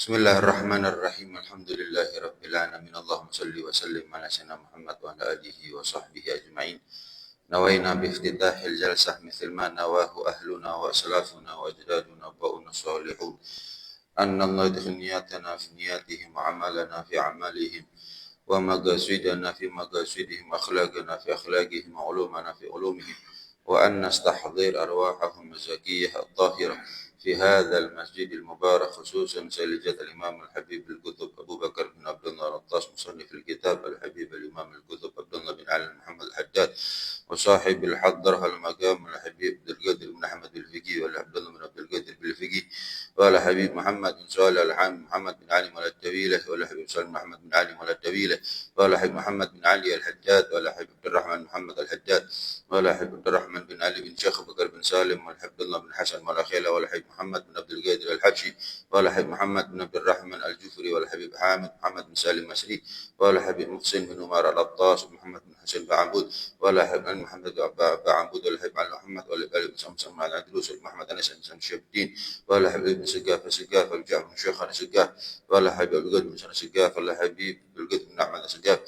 Bismillahirrahmanirrahim. Alhamdulillahirabbil alamin. Allahumma shalli wa sallim ala sayyidina Muhammad wa ala alihi wa sahbihi ajma'in. Nawaina bi iftitahil jalsah mithl ma nawahu ahluna wa salafuna wa ajdaduna ba'una salihun. Anna Allah yadkhil niyatana fi niyatihim wa amalana fi amalihim wa magasidana fi magasidihim akhlaqana fi akhlaqihim wa ulumana fi ulumihim wa an nastahdhir arwahahum zakiyah at-tahirah في هذا المسجد المبارك خصوصا سيلجة الإمام الحبيب الكتب أبو بكر بن عبد الله العطاس مصنف الكتاب الحبيب الإمام الكتب عبد الله بن علي محمد الحداد وصاحب الحضرة المقام الحبيب عبد القادر بن أحمد الفقي ولا عبد الله بن عبد القادر بالفقي ولا حبيب محمد بن صالح العام محمد بن علي ولا التويلة ولا حبيب صالح محمد بن علي ولا التويلة ولا حبيب محمد بن علي الحداد ولا حبيب عبد الرحمن محمد الحداد ولا حبيب عبد الرحمن بن علي بن شيخ بكر بن سالم ولا عبد الله بن حسن ولا خيلة ولا حبيب محمد بن عبد القادر الحبشي ولا حبيب محمد بن عبد الرحمن الجفري ولا حبيب حامد محمد بن سالم مسري ولا حبيب محسن بن عمر العطاس ومحمد بن حسين بعبود ولا حبيب محمد بعبود ولا حبيب علي محمد ولا حبيب بن سمسم على العدروس محمد انس بن شهاب الدين ولا حبيب بن سقاف سقاف الجعفر بن شيخ سقاف ولا حبيب القدر بن سقاف ولا حبيب القدر بن احمد سقاف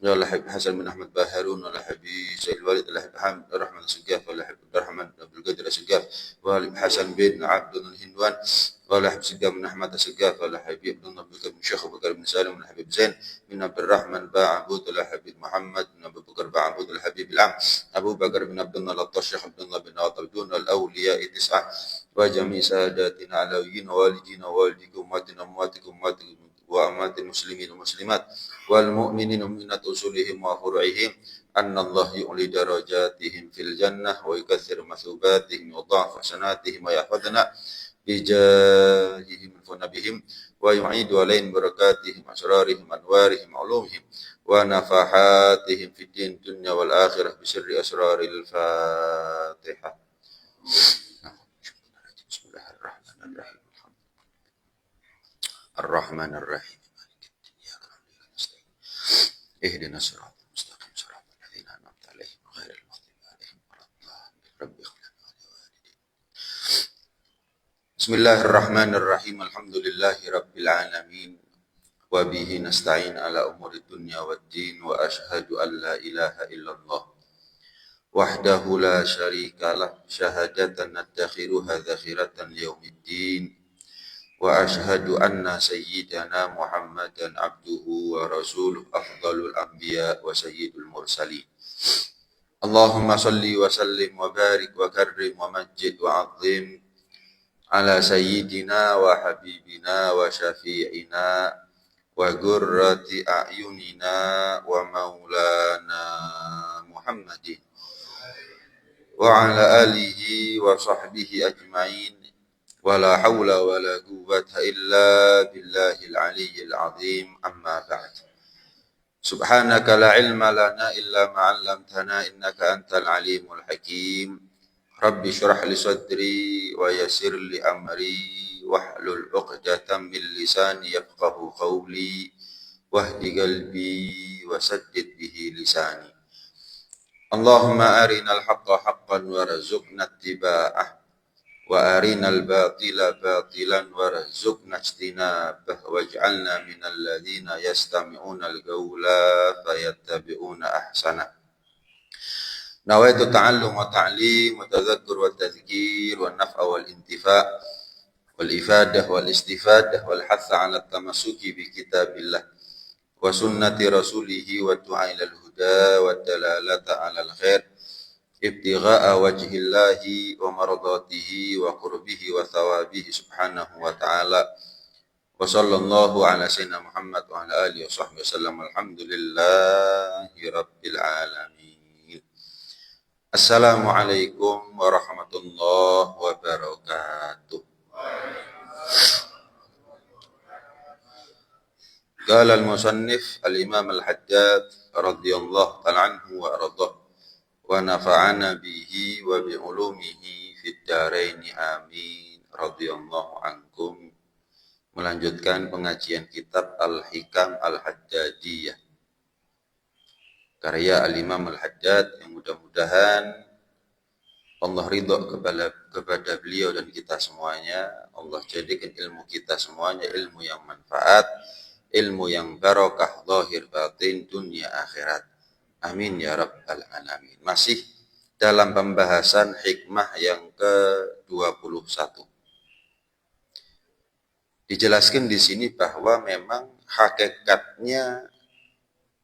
ولا حبيب حسن بن احمد باهرون ولا حبيب سيد الوالد ولا حبيب حامد الرحمن سقاف ولا حبيب عبد الرحمن بن القدر سقاف ولا حبيب حسن بن عبد الهندوان ولا حبيب سقاف بن احمد سقاف ولا حبيب عبد الله بن شيخ بكر بن سالم ولا حبيب زين بن عبد الرحمن باعبود ولا حبيب محمد بن ابي بكر باعبود ولا حبيب العم ابو بكر بن عبد الله الشيخ عبد الله بن عطردون الاولياء تسعه وجميع ساداتنا علويين والدينا ووالديكم امواتنا امواتكم امواتكم وأموات المسلمين والمسلمات والمؤمنين والمؤمنات أصولهم وفروعهم أن الله يعلي درجاتهم في الجنة ويكثر مثوباتهم ويضاعف حسناتهم ويحفظنا بجاههم الفن بهم ويعيد عليهم بركاتهم أسرارهم أنوارهم علومهم ونفحاتهم في الدين الدنيا والآخرة بسر أسرار الفاتحة. بسم الله الرحمن الرحيم الرحمن الرحيم اهدنا الصراط المستقيم صراط الذين أنعمت عليهم غير المغضوب عليهم ولا الضالين رب اغفر لنا ولوالدينا. بسم الله الرحمن الرحيم الحمد لله رب العالمين وبه نستعين على أمور الدنيا والدين وأشهد أن لا إله إلا الله وحده لا شريك له شهادة ندخرها ذخيرة ليوم الدين وأشهد أن سيدنا محمدا عبده ورسوله أفضل الأنبياء وسيد المرسلين. اللهم صل وسلم وبارك وكرم ومجد وعظم على سيدنا وحبيبنا وشفيعنا وقرة أعيننا ومولانا محمد وعلى آله وصحبه أجمعين ولا حول ولا قوة إلا بالله العلي العظيم أما بعد. سبحانك لا علم لنا إلا ما علمتنا إنك أنت العليم الحكيم. رب اشرح لي صدري ويسر لي أمري واحلل عقدة من لساني يفقه قولي واهد قلبي وسدد به لساني. اللهم أرنا الحق حقا وارزقنا اتباعه وأرنا الباطل باطلا وارزقنا اجتنابه واجعلنا من الذين يستمعون القول فيتبعون أحسنه. نويت التعلم والتعليم والتذكر والتذكير والنفع والانتفاع والإفادة والاستفادة والحث على التمسك بكتاب الله وسنة رسوله والدعاء إلى الهدى والدلالة على الخير ابتغاء وجه الله ومرضاته وقربه وثوابه سبحانه وتعالى وصلى الله على سيدنا محمد وعلى آله وصحبه وسلم. الحمد لله رب العالمين. Assalamualaikum warahmatullahi wabarakatuh. قال المصنف الإمام الحداد رضي الله تعالى عنه وأرضاه ونفعنا به وبعلومه في الدارين amin radhiyallahu ankum. Melanjutkan pengajian kitab Al-Hikam Al-Haddadiyah karya Al-Imam Al-Haddad yang mudah-mudahan Allah ridho kepada beliau dan kita semuanya. Allah jadikan ilmu kita semuanya ilmu yang manfaat, ilmu yang barokah zahir batin dunia akhirat. Amin ya rabbal alamin. Masih dalam pembahasan hikmah yang ke-21. Dijelaskan di sini bahwa memang hakikatnya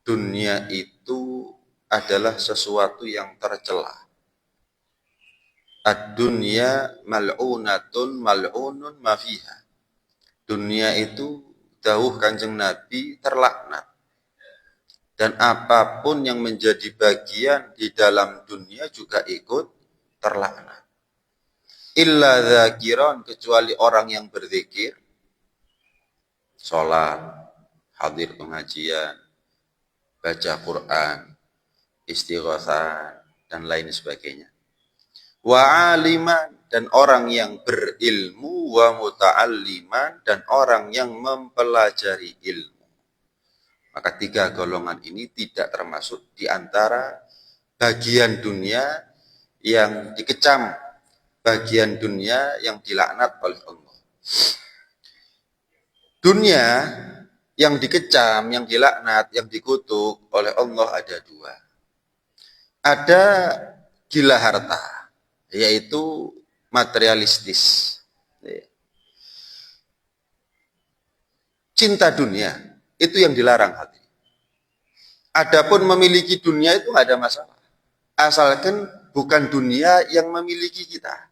dunia itu adalah sesuatu yang tercela. Ad-dunya mal'unatun mal'unun ma fiha. Dunia itu dawuh Kanjeng Nabi terlaknat. Dan apapun yang menjadi bagian di dalam dunia juga ikut terlaknat. Illa dzakiran, kecuali orang yang berzikir, sholat, hadir pengajian, baca Quran, istighosah, dan lain sebagainya. Wa aliman, dan orang yang berilmu, wa muta'alliman, dan orang yang mempelajari ilmu. Maka tiga golongan ini tidak termasuk di antara bagian dunia yang dikecam, bagian dunia yang dilaknat oleh Allah. Dunia yang dikecam, yang dilaknat, yang dikutuk oleh Allah ada dua. Ada gila harta, yaitu materialistis. Cinta dunia, itu yang dilarang hati. Adapun memiliki dunia itu nggak ada masalah. Asalkan bukan dunia yang memiliki kita.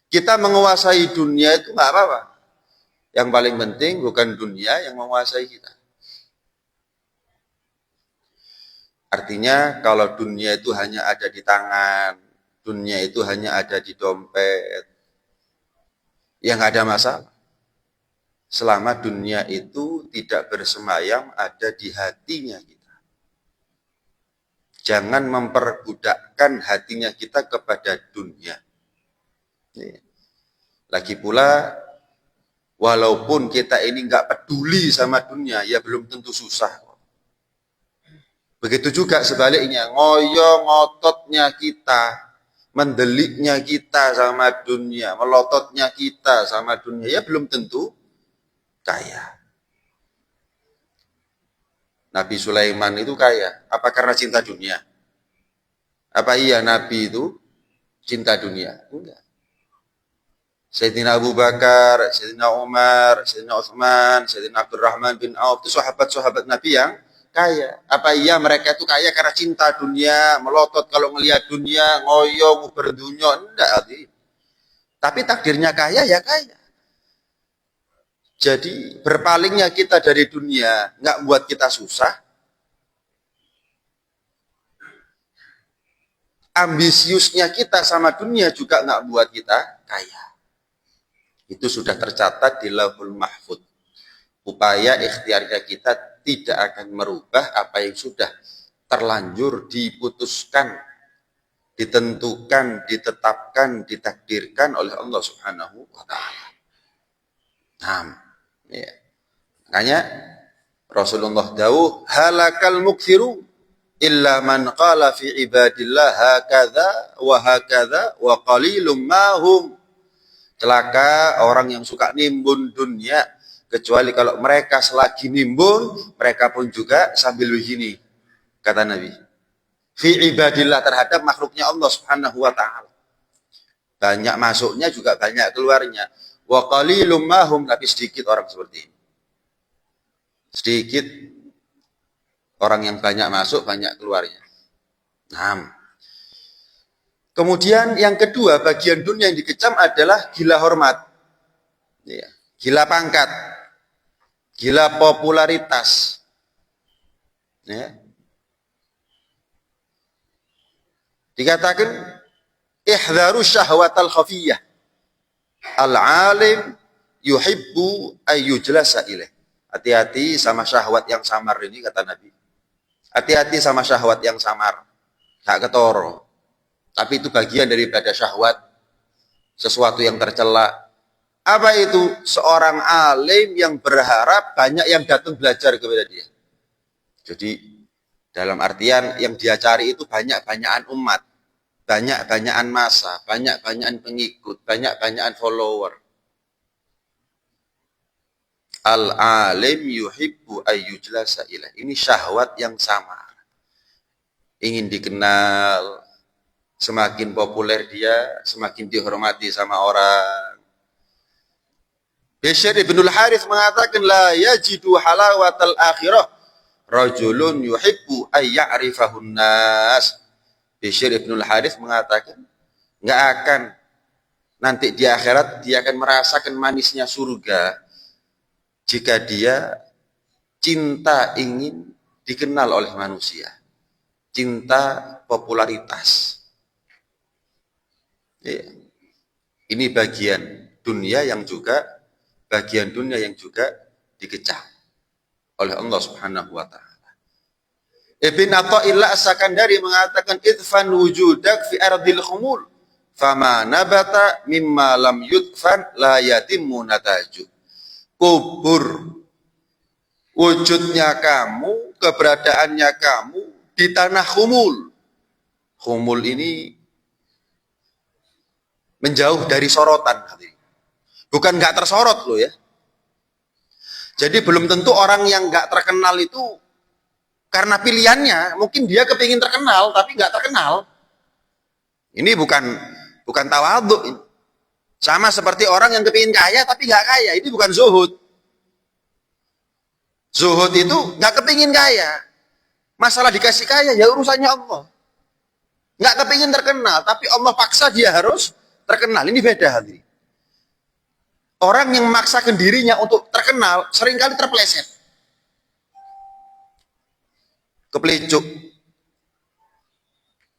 Kita menguasai dunia itu nggak apa-apa. Yang paling penting bukan dunia yang menguasai kita. Artinya kalau dunia itu hanya ada di tangan, dunia itu hanya ada di dompet, ya nggak ada masalah. Selama dunia itu tidak bersemayam ada di hatinya kita. Jangan memperbudakkan hatinya kita kepada dunia. Lagi pula, walaupun kita ini nggak peduli sama dunia, ya belum tentu susah. Begitu juga sebaliknya, ngoyo ngototnya kita, mendeliknya kita sama dunia, melototnya kita sama dunia, ya belum tentu kaya. Nabi Sulaiman itu kaya. Apa karena cinta dunia? Apa iya Nabi itu cinta dunia? Enggak. Sayyidina Abu Bakar, Sayyidina Umar, Sayyidina Utsman, Sayyidina Abdurrahman bin Auf, itu sahabat-sahabat Nabi yang kaya. Apa iya mereka itu kaya karena cinta dunia, melotot kalau melihat dunia, ngoyo, berdunia? Enggak. Tapi takdirnya kaya ya kaya. Jadi berpalingnya kita dari dunia nggak buat kita susah. Ambisiusnya kita sama dunia juga nggak buat kita kaya. Itu sudah tercatat di Lauhul Mahfuz. Upaya ikhtiarnya kita tidak akan merubah apa yang sudah terlanjur diputuskan, ditentukan, ditetapkan, ditakdirkan oleh Allah Subhanahu wa taala. Nah, ya. Makanya Rasulullah dawuh halakal mukthiru illa man qala fi ibadillah hakadha wa qalilum mahum. Celaka orang yang suka nimbun dunia, kecuali kalau mereka selagi nimbun, mereka pun juga sambil begini, kata Nabi. Fi ibadillah, terhadap makhluknya Allah Subhanahu wa taala. Banyak masuknya juga banyak keluarnya. Wa qalilum mahum, tapi sedikit orang seperti ini. Sedikit orang yang banyak masuk, banyak keluarnya. Nah, kemudian yang kedua, bagian dunia yang dikecam adalah gila hormat. Ya, gila pangkat. Gila popularitas. Ya. Dikatakan ihdharu syahwatal khafiyah. Al-alim yuhibbu ayyujlasa ilaih. Hati-hati sama syahwat yang samar ini, kata Nabi. Hati-hati sama syahwat yang samar. Gak ketoro. Tapi itu bagian daripada syahwat. Sesuatu yang tercela. Apa itu? Seorang alim yang berharap banyak yang datang belajar kepada dia. Jadi dalam artian yang dia cari itu banyak-banyakan umat. banyak-banyakan massa, banyak-banyakan pengikut, banyak-banyakan follower. Al-alim yuhibbu ayyujlasa ilaih. Ini syahwat yang sama. Ingin dikenal, semakin populer dia, semakin dihormati sama orang. Bishr ibnul Harith mengatakan, la yajidu halawatal akhirah rajulun yuhibbu ayya'rifahun nas. Bishr ibnul Harith mengatakan, nggak akan nanti di akhirat dia akan merasakan manisnya surga jika dia cinta ingin dikenal oleh manusia, cinta popularitas. Ya. Ini bagian dunia yang juga dikecam oleh Allah Subhanahu wa taala. Ibn Athaillah As-Sakandari mengatakan, idfan wujudak fi ardil khumul fama nabata mimma lam yudfan la yatimmu nataju. Kubur wujudnya kamu, keberadaannya kamu di tanah khumul. Khumul ini menjauh dari sorotan. Bukan nggak tersorot loh ya. Jadi belum tentu orang yang nggak terkenal itu karena pilihannya, mungkin dia kepingin terkenal tapi nggak terkenal. Ini bukan tawadhu. Sama seperti orang yang kepingin kaya tapi nggak kaya, ini bukan zuhud. Zuhud itu nggak kepingin kaya. Masalah dikasih kaya ya urusannya Allah. Nggak kepingin terkenal, tapi Allah paksa dia harus terkenal. Ini beda hati. Orang yang memaksakan dirinya untuk terkenal seringkali terpeleset, kepelicuk,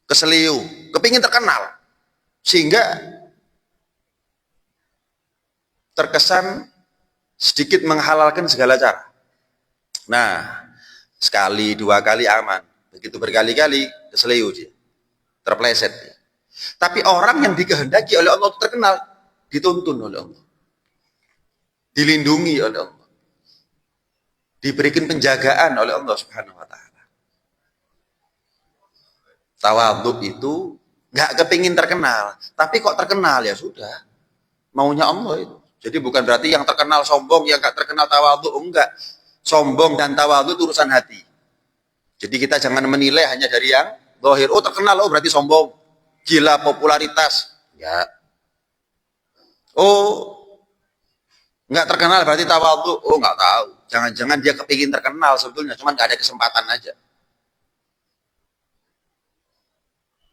keseliu, kepingin terkenal, sehingga terkesan sedikit menghalalkan segala cara. Nah, sekali, dua kali aman. Begitu berkali-kali, keseliu dia. Terpleset dia. Tapi orang yang dikehendaki oleh Allah terkenal, dituntun oleh Allah. Dilindungi oleh Allah. Diberikan penjagaan oleh Allah Subhanahu wa taala. Tawadhu itu nggak kepingin terkenal, tapi kok terkenal ya sudah. Maunya Allah itu. Jadi bukan berarti yang terkenal sombong, yang nggak terkenal tawadhu, enggak. Sombong dan tawadhu itu urusan hati. Jadi kita jangan menilai hanya dari yang zahir. Oh terkenal, oh berarti sombong. Gila popularitas. Ya. Oh nggak terkenal berarti tawadhu. Oh nggak tahu. Jangan-jangan dia kepingin terkenal sebetulnya, cuman nggak ada kesempatan aja.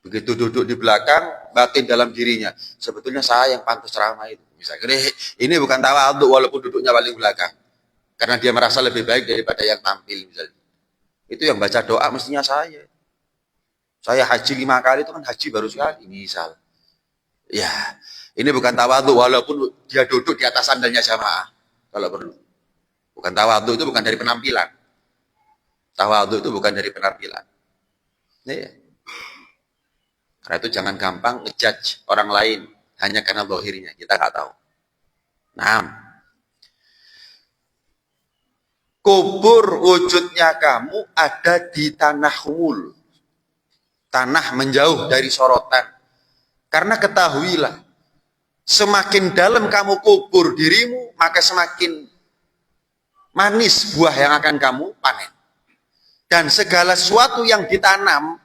Begitu duduk di belakang, batin dalam dirinya. Sebetulnya saya yang pantas ceramah itu. Misalnya, ini bukan tawadhu walaupun duduknya paling belakang. Karena dia merasa lebih baik daripada yang tampil misalnya. Itu yang baca doa mestinya saya. Saya haji 5 kali itu kan haji baru sekali misal. Ya, ini bukan tawadhu walaupun dia duduk di atas sandalnya jamaah kalau perlu. Bukan tawadhu, itu bukan dari penampilan. Tawadhu itu bukan dari penampilan. Ya. Karena itu jangan gampang ngejudge orang lain hanya karena zahirnya, kita nggak tahu. Nah, kubur wujudnya kamu ada di tanah khumul. Tanah menjauh dari sorotan. Karena ketahuilah, semakin dalam kamu kubur dirimu, maka semakin manis buah yang akan kamu panen. Dan segala sesuatu yang ditanam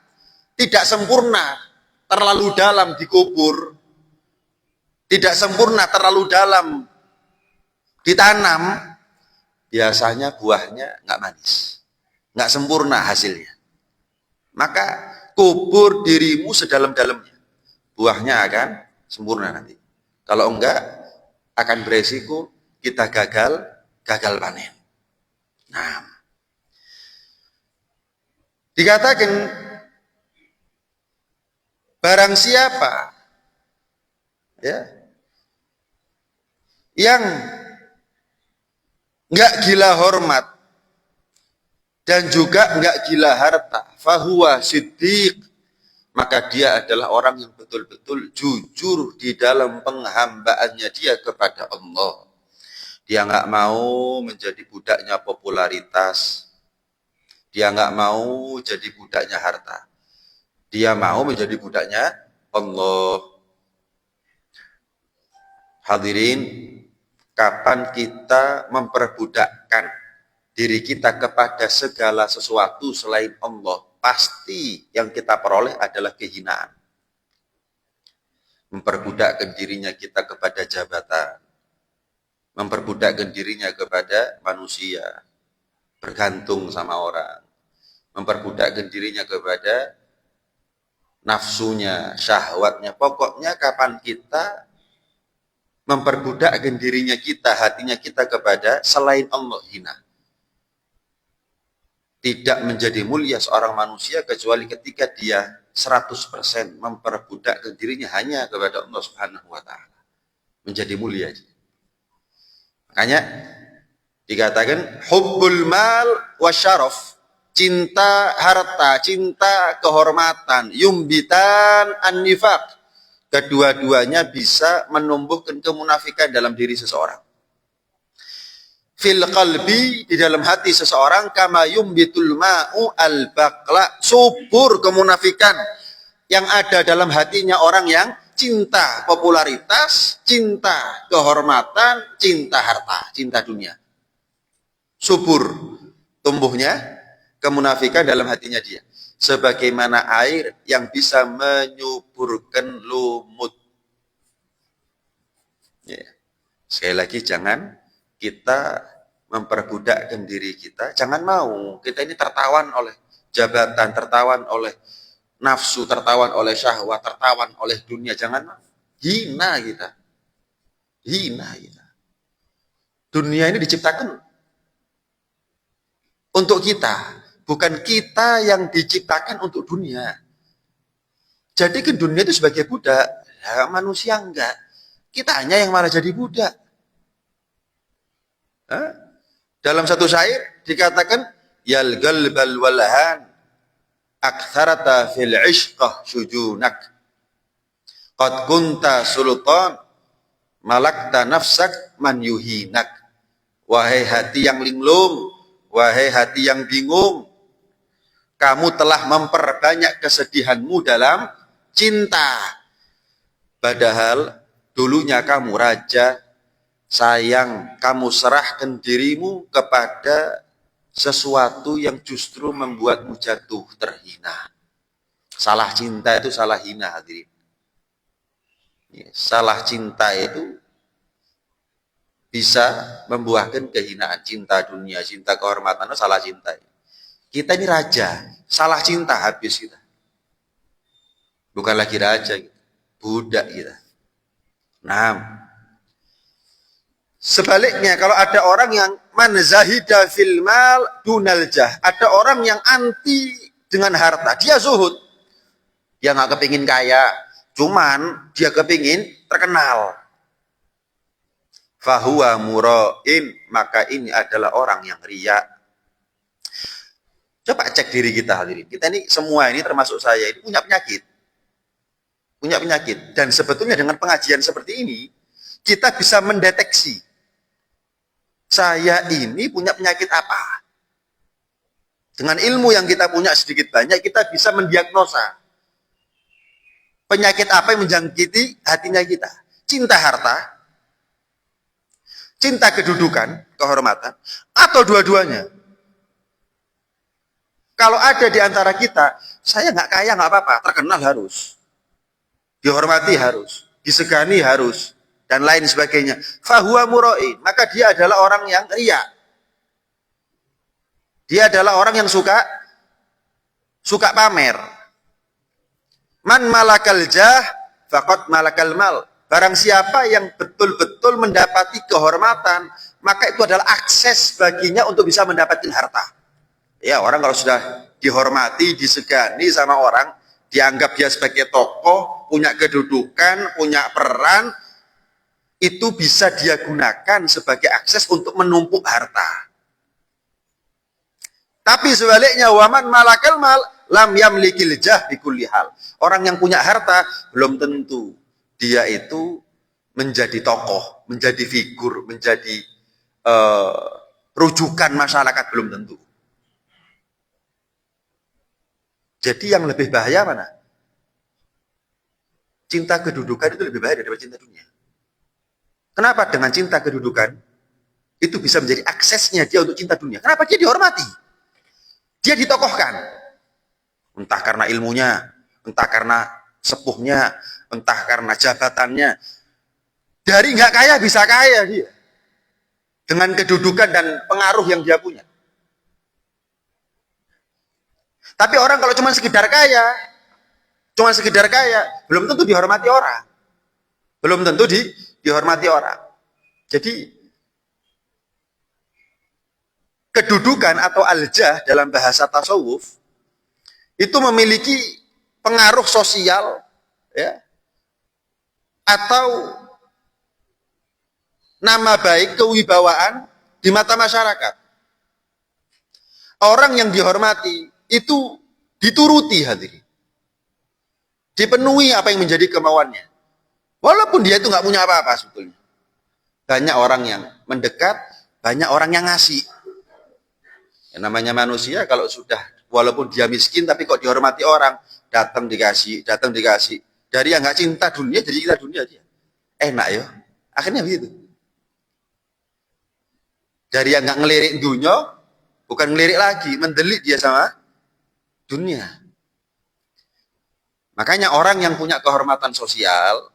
tidak sempurna terlalu dalam dikubur, tidak sempurna terlalu dalam ditanam, biasanya buahnya nggak manis, nggak sempurna hasilnya. Maka kubur dirimu sedalam-dalamnya, buahnya akan sempurna nanti. Kalau enggak, akan beresiko kita gagal panen. Nah, dikatakan barang siapa ya yang enggak gila hormat dan juga enggak gila harta, fahuwa siddiq, maka dia adalah orang yang betul-betul jujur di dalam penghambaannya dia kepada Allah. Dia nggak mau menjadi budaknya popularitas. Dia nggak mau jadi budaknya harta. Dia mau menjadi budaknya Allah. Hadirin, kapan kita memperbudakkan diri kita kepada segala sesuatu selain Allah, pasti yang kita peroleh adalah kehinaan. Memperbudakkan dirinya kita kepada jabatan, memperbudakkan dirinya kepada manusia, bergantung sama orang, memperbudakkan dirinya kepada nafsunya, syahwatnya. Pokoknya kapan kita memperbudakkan dirinya kita, hatinya kita kepada selain Allah, hina. Tidak menjadi mulia seorang manusia kecuali ketika dia 100% memperbudakkan dirinya hanya kepada Allah Subhanahu wa taala. Menjadi mulia. Makanya dikatakan hubbul mal wasyaraf, cinta harta, cinta kehormatan, yumbitan an-nifaq. Kedua-duanya bisa menumbuhkan kemunafikan dalam diri seseorang. Fil qalbi, di dalam hati seseorang, kama yumbitul ma'u al-baqla, subur kemunafikan yang ada dalam hatinya orang yang cinta popularitas, cinta kehormatan, cinta harta, cinta dunia. Subur tumbuhnya kemunafikan dalam hatinya dia. Sebagaimana air yang bisa menyuburkan lumut. Ya. Sekali lagi, jangan kita memperbudakkan diri kita. Jangan mau kita ini tertawan oleh jabatan, tertawan oleh nafsu, tertawan oleh syahwat, tertawan oleh dunia. Jangan mau. Hina kita. Hina kita. Dunia ini diciptakan untuk kita. Bukan kita yang diciptakan untuk dunia. Jadi ke dunia itu sebagai budak. Ya, manusia enggak. Kita hanya yang malah jadi budak. Dalam satu syair dikatakan yal galbal walahan aktsarata fil ishqah syujunak qad kunta sultan malakta nafsak man yuhinak. Wahai hati yang linglung, wahai hati yang bingung, kamu telah memperbanyak kesedihanmu dalam cinta, padahal dulunya kamu raja. Sayang, kamu serahkan dirimu kepada sesuatu yang justru membuatmu jatuh terhina. Salah cinta itu salah hina, hadirin. Salah cinta itu bisa membuahkan kehinaan. Cinta dunia, cinta kehormatan, itu salah cinta. Kita ini raja, salah cinta habis kita. Bukan lagi raja, budak kita. Nah, sebaliknya, kalau ada orang yang man zahida fil mal dunal jah, ada orang yang anti dengan harta, dia zuhud, dia nggak kepingin kaya, cuman dia kepingin terkenal. Fahuwa mura'in, maka ini adalah orang yang riya. Coba cek diri kita, hadirin. Kita ini semua ini termasuk saya ini punya penyakit. Punya penyakit. Dan sebetulnya dengan pengajian seperti ini, kita bisa mendeteksi saya ini punya penyakit apa. Dengan ilmu yang kita punya sedikit banyak, kita bisa mendiagnosa penyakit apa yang menjangkiti hatinya kita. Cinta harta, cinta kedudukan, kehormatan, atau dua-duanya. Kalau ada di antara kita, saya nggak kaya nggak apa-apa, terkenal harus, dihormati harus, disegani harus, dan lain sebagainya. Fahuwa mura'in, maka dia adalah orang yang riya. Dia adalah orang yang suka pamer. Man malakal jah faqad malakal mal. Barang siapa yang betul-betul mendapati kehormatan, maka itu adalah akses baginya untuk bisa mendapatkan harta. Ya, orang kalau sudah dihormati, disegani sama orang, dianggap dia sebagai tokoh, punya kedudukan, punya peran, itu bisa dia gunakan sebagai akses untuk menumpuk harta. Tapi sebaliknya, waman malakal mal lam yamlikil jah bikulli hal. Orang yang punya harta belum tentu dia itu menjadi tokoh, menjadi figur, menjadi rujukan masyarakat, belum tentu. Jadi yang lebih bahaya mana? cinta kedudukan itu lebih baik daripada cinta dunia. Kenapa? Dengan cinta kedudukan, itu bisa menjadi aksesnya dia untuk cinta dunia. Kenapa? Dia dihormati. Dia ditokohkan. Entah karena ilmunya, entah karena sepuhnya, entah karena jabatannya. Dari nggak kaya bisa kaya dia. Dengan kedudukan dan pengaruh yang dia punya. Tapi orang kalau cuma sekedar kaya, belum tentu dihormati orang. Belum tentu dihormati orang. Jadi, kedudukan atau aljah dalam bahasa tasawuf, itu memiliki pengaruh sosial, ya, atau nama baik, kewibawaan di mata masyarakat. Orang yang dihormati itu dituruti hadirin. Dipenuhi apa yang menjadi kemauannya. Walaupun dia itu nggak punya apa-apa sebetulnya. Banyak orang yang mendekat, banyak orang yang ngasih. Yang namanya manusia kalau sudah, walaupun dia miskin tapi kok dihormati orang, datang dikasih. Dari yang nggak cinta dunia jadi cinta dunia aja. Enak ya. Akhirnya begitu. Dari yang nggak ngelirik dunia, bukan ngelirik lagi, mendelik dia sama dunia. Makanya orang yang punya kehormatan sosial,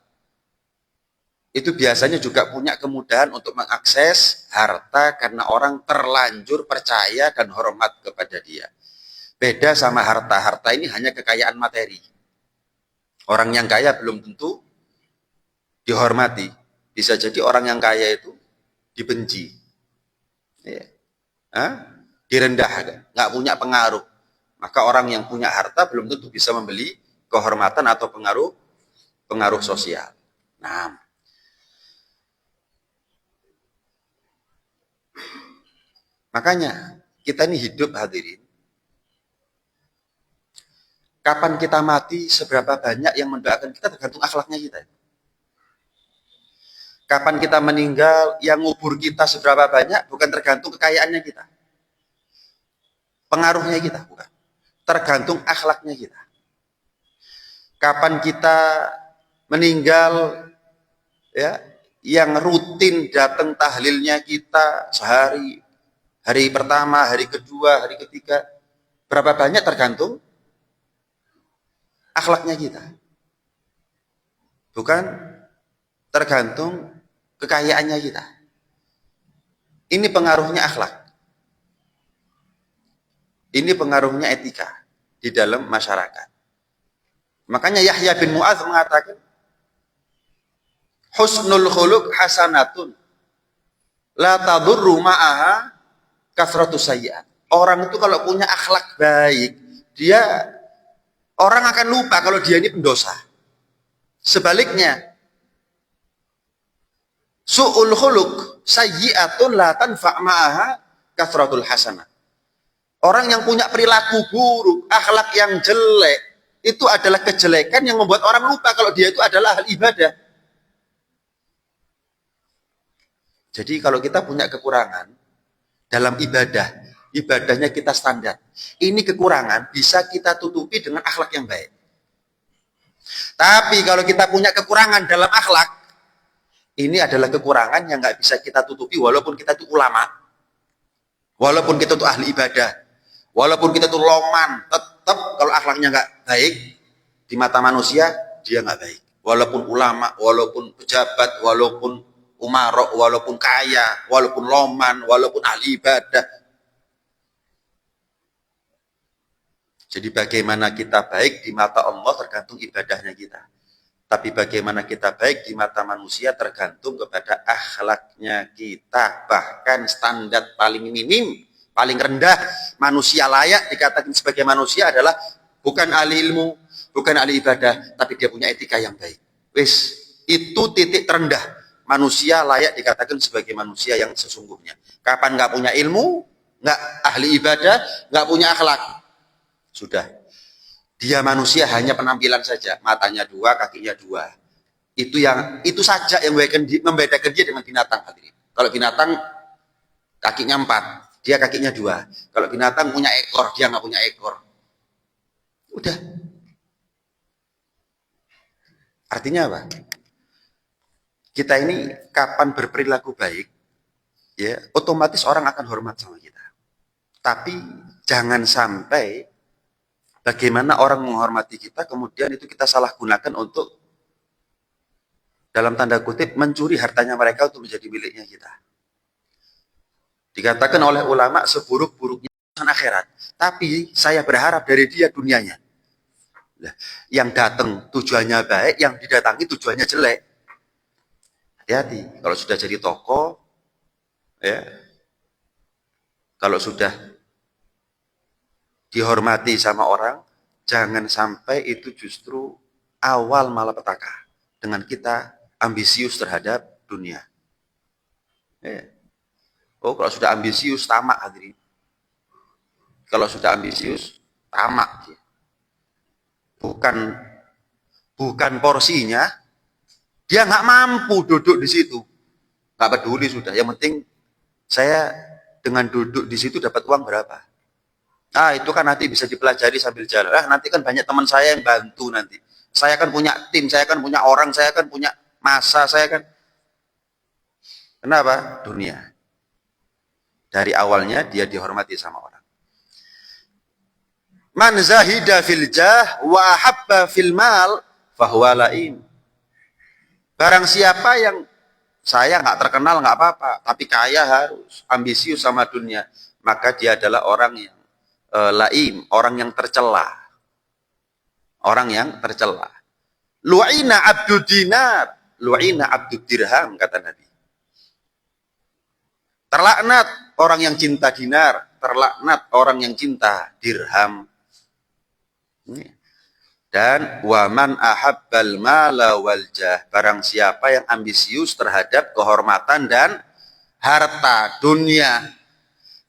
itu biasanya juga punya kemudahan untuk mengakses harta karena orang terlanjur percaya dan hormat kepada dia. Beda sama harta ini hanya kekayaan materi. Orang yang kaya belum tentu dihormati. Bisa jadi orang yang kaya itu dibenci. Ya. Direndahkan, nggak punya pengaruh. Maka orang yang punya harta belum tentu bisa membeli kehormatan atau pengaruh sosial. Nah, makanya kita ini hidup hadirin. Kapan kita mati, seberapa banyak yang mendoakan kita tergantung akhlaknya kita. Kapan kita meninggal, yang ngubur kita seberapa banyak bukan tergantung kekayaannya kita. Pengaruhnya kita bukan. Tergantung akhlaknya kita. Kapan kita meninggal, ya, yang rutin datang tahlilnya kita sehari, hari pertama, hari kedua, hari ketiga, berapa banyak tergantung akhlaknya kita. Bukan tergantung kekayaannya kita. Ini pengaruhnya akhlak. Ini pengaruhnya etika di dalam masyarakat. Makanya Yahya bin Mu'adz mengatakan, husnul khuluq hasanatun la tadurru ma'aha kasratus sayyi'at. Orang itu kalau punya akhlak baik, orang akan lupa kalau dia ini pendosa. Sebaliknya, su'ul khuluq sayyi'atun la tanfa' ma'aha kasratul hasanah. Orang yang punya perilaku buruk, akhlak yang jelek, itu adalah kejelekan yang membuat orang lupa kalau dia itu adalah ahli ibadah. Jadi kalau kita punya kekurangan dalam ibadahnya kita standar. Ini kekurangan bisa kita tutupi dengan akhlak yang baik. Tapi kalau kita punya kekurangan dalam akhlak, ini adalah kekurangan yang nggak bisa kita tutupi walaupun kita itu ulama. Walaupun kita itu ahli ibadah. Walaupun kita itu loman, tetap kalau akhlaknya nggak baik, di mata manusia, dia nggak baik. Walaupun ulama, walaupun pejabat, walaupun umarok, walaupun kaya, walaupun loman, walaupun ahli ibadah. Jadi bagaimana kita baik di mata Allah tergantung ibadahnya kita. Tapi bagaimana kita baik di mata manusia tergantung kepada akhlaknya kita. Bahkan standar paling minim, paling rendah manusia layak dikatakan sebagai manusia adalah bukan ahli ilmu, bukan ahli ibadah, tapi dia punya etika yang baik. Wis, itu titik terendah manusia layak dikatakan sebagai manusia yang sesungguhnya. Kapan nggak punya ilmu, nggak ahli ibadah, nggak punya akhlak, sudah. Dia manusia hanya penampilan saja, matanya dua, kakinya dua. Itu saja yang membedakan dia dengan binatang. Kalau binatang kakinya 4, dia kakinya 2. Kalau binatang punya ekor, dia nggak punya ekor. Udah. Artinya apa? Kita ini kapan berperilaku baik, ya otomatis orang akan hormat sama kita. Tapi jangan sampai bagaimana orang menghormati kita, kemudian itu kita salah gunakan untuk dalam tanda kutip mencuri hartanya mereka untuk menjadi miliknya kita. Dikatakan oleh ulama seburuk-buruknya akhirat, tapi saya berharap dari dia dunianya. Yang datang tujuannya baik, yang didatangi tujuannya jelek. Hati-hati, kalau sudah jadi tokoh, ya, kalau sudah dihormati sama orang, jangan sampai itu justru awal malapetaka dengan kita ambisius terhadap dunia. Ya. Oh, kalau sudah ambisius tamak hadirin. Kalau sudah ambisius tamak, bukan porsinya, dia nggak mampu duduk di situ, nggak peduli sudah. Yang penting saya dengan duduk di situ dapat uang berapa. Ah, itu kan nanti bisa dipelajari sambil jalan. Ah, nanti kan banyak teman saya yang bantu nanti. Saya kan punya tim, saya kan punya orang, saya kan punya masa, saya kan. Kenapa? Dunia. Dari awalnya dia dihormati sama orang. Man zahida fil jah wa habba fil mal fahuwa laim. Barang siapa yang saya nggak terkenal nggak apa-apa, tapi kaya harus, ambisius sama dunia, maka dia adalah orang yang laim, orang yang tercela. Orang yang tercela. Lu'ina abdud dinar, lu'ina abdud dirham, kata Nabi. Terlaknat orang yang cinta dinar, terlaknat orang yang cinta dirham. Dan waman ahabbal mala wal jah, barang siapa yang ambisius terhadap kehormatan dan harta dunia,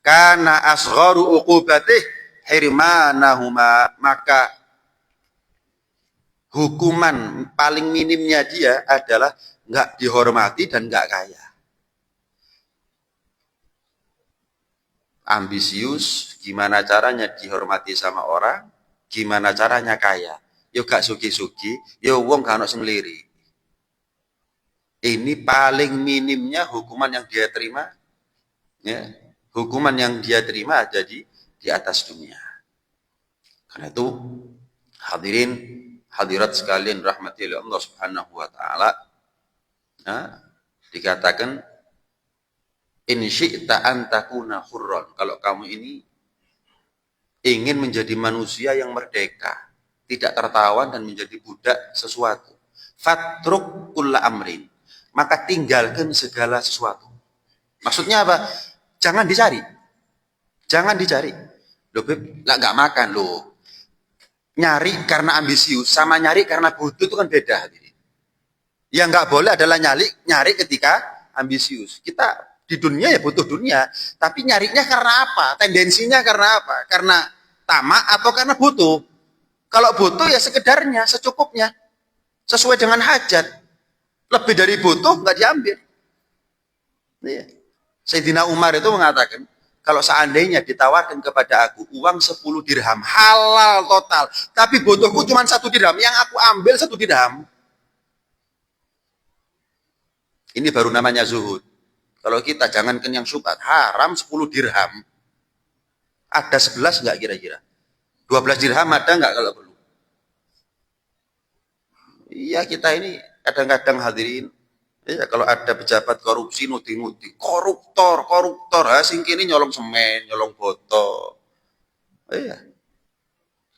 kana asgharu uqubatih hirmanahuma, maka hukuman paling minimnya dia adalah nggak dihormati dan nggak kaya. Ambisius, gimana caranya dihormati sama orang, gimana caranya kaya. Yo gak sugi-sugi, yo wong gak ono sing lirik. Ini paling minimnya hukuman yang dia terima, ya. Hukuman yang dia terima ada di atas dunia. Karena itu hadirin hadirat sekalian rahmati Allah Subhanahu wa taala, nah, dikatakan in syi'ta an takuna hurran, kalau kamu ini ingin menjadi manusia yang merdeka, tidak tertawan dan menjadi budak sesuatu, fatruk kulla amrin, maka tinggalkan segala sesuatu. Maksudnya apa? Jangan dicari. Jangan dicari. Loh, Beb, lah nggak makan loh. Nyari karena ambisius sama nyari karena butuh itu kan beda. Yang nggak boleh adalah nyari ketika ambisius. Kita di dunia ya butuh dunia, tapi nyarinya karena apa? Tendensinya karena apa? Karena tamak atau karena butuh? Kalau butuh ya sekedarnya, secukupnya, sesuai dengan hajat. Lebih dari butuh nggak diambil. Iya. Sayyidina Umar itu mengatakan, kalau seandainya ditawarkan kepada aku uang 10 dirham, halal total, tapi butuhku cuma 1 dirham, yang aku ambil 1 dirham. Ini baru namanya zuhud. Kalau kita jangankan yang syubhat, haram 10 dirham. Ada 11 nggak kira-kira? 12 dirham ada nggak kalau perlu? Iya, kita ini kadang-kadang hadirin, ya, kalau ada pejabat korupsi nuti-nuti, koruptor, sing kini nyolong semen, nyolong botol. Iya.